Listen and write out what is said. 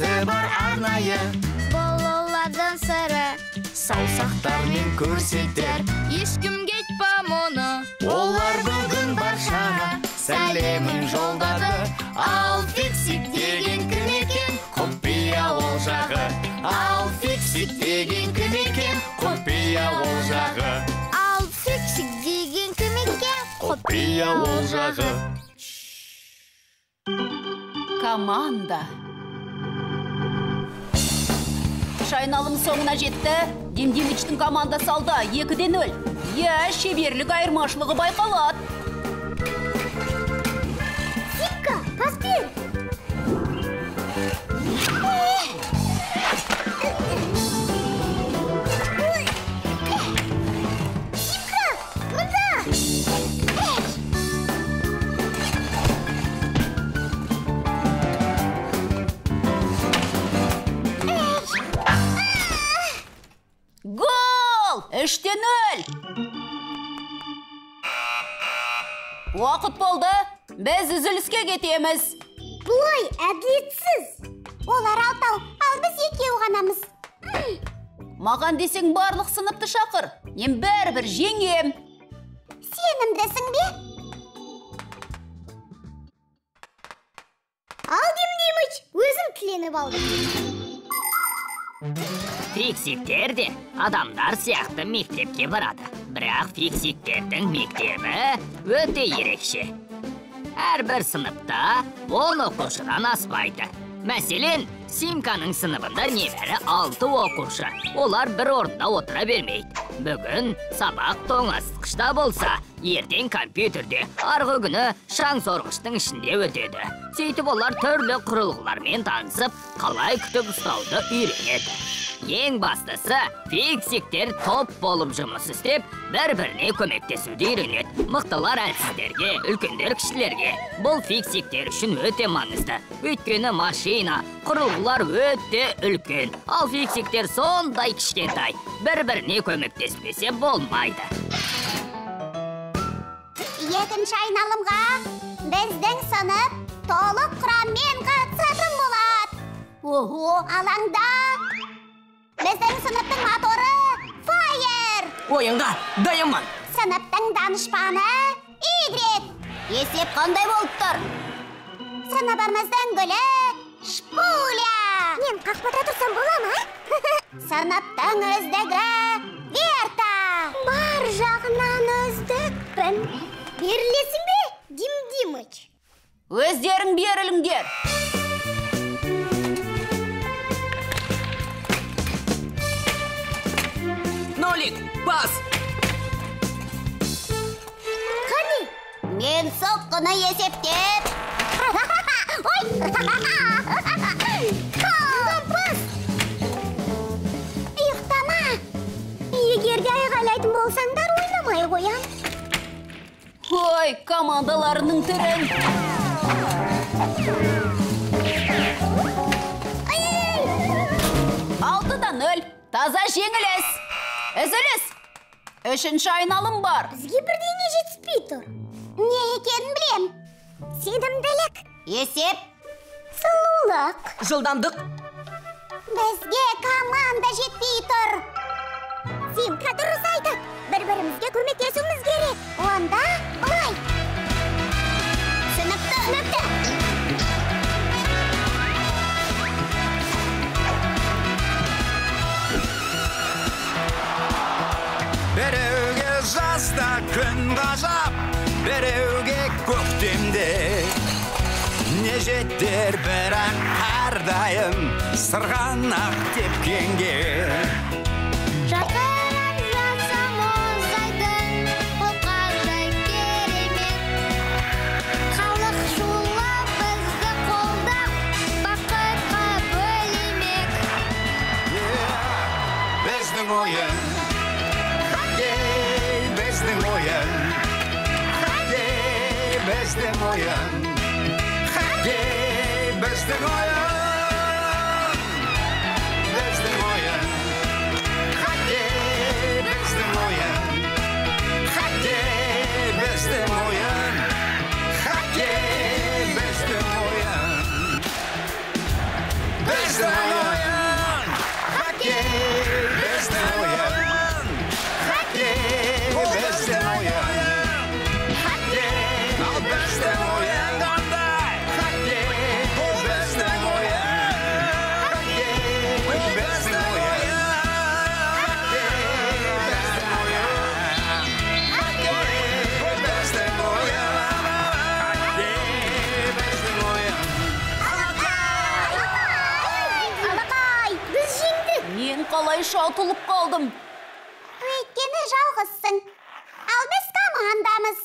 Есі бар арнайы Балалардан сыры саусақтармен көрсетер. Ешкімге айтпа мұны. Олар бүгін баршаға сәлемін жолдады. Ал фиксик деген кім екен? Құпия ол жағы. Ал фиксик деген кім екен? Құпия ол жағы. Ал фиксик деген кім екен? Құпия ол жағы. Команда. Шайналым соңына жетті. Демдемичтің командасы алда 2-0. Шеберлік айырмашылығы байқалады. Симка, пас бер. Симка, мұнда. Гол! 3-0. Уақыт болды. Біз үзіліске кетеміз. Бұлай әділетсіз. Олар алтау, ал біз екеу ғанамыз. Маған десең барлық сыныпты шақыр. Мен бәрібір жеңем. Сенімдісің бе? Ал Демдемич, өзім тіленіп алдым. Фиксиктер де адамдар сияқты мектепке барады. Бірақ фиксиктердің мектебі өте ерекше. Әрбір сыныпта 10 оқушыдан аспайды. Мәселен, Симканың сыныбында небәрі 6 оқушы. Олар бір орында отыра бермейді. Бүгін сабақ тоңазытқышта болса, ертең компьютерде, арғы күні шаң сорғыштың ішінде өтеді. Сөйтіп олар түрлі құрылғылармен танысып, қалай күтіп ұстауды үйренеді. Ең бастысы, фиксиктер топ болып жұмыс істеп, бір-біріне көмектесуді үйренеді. Мықтылар әлсіздерге, үлкендер кішілерге. Бұл фиксиктер үшін өте маңызды. Өйткені машина, құрылғылар өте үлкен. Ал фиксиктер сондай кішкентай. Бір-біріне көмектеспесе болмайды. Екінші айналымға біздің сынып толық құраммен қатысатын болады. Ого! Алаңда біздің сыныптың моторы Файер. Ойынға дайынмын. Сыныптың данышпаны Игрек. Есеп қандай болып тұр? Сыныбымыздың гүлі Шпуля. Мен қақпада тұрсам бола ма? Сыныптың үздігі Верта. Бар жағынан үздікпін. Берілесің бе, Демдемич? Өздерің беріліңдер. Нолик, пас! Қане? Мен соққыны есептеп. Ой! Пас! Ұйықтама! Егер де айғайлайтын болсаңдар, ойнамай қоям. Ой, командаларының түрін. Алтыда 0. Таза жеңіліс. Үзіліс. 3-ші айналым бар. Бізге бірдеңе жетіспей тұр. Не екенін білем. Сенімділік. Есеп. Сұлулық. Жылдамдық. Бізге команда жетпей тұр. Симка дұрыс айтады. Бір-бірімізге көмектесуіміз керек. Онда былай. Сыныпты. Біреуге жазда күн ғажап, біреуге көктемде. Не жетер бірақ әрдайым сырғанақ тепкенге. Жақырап жатсам ұзайтын, ол қандай керемет. Халық шулап бізді қолдап, бақытқа бөлемек. Біздің ойын, хоккей, біздің ойын. Хоккей, біздің ойын. Хоккей, біздің ойын. Біздің ойын. Хоккей, біздің ойын. Хоккей, біздің ойын. Хоккей, біздің ойын. Ойша ұтылып қалдым. Өйткені жалғызсың. Ал біз командамыз.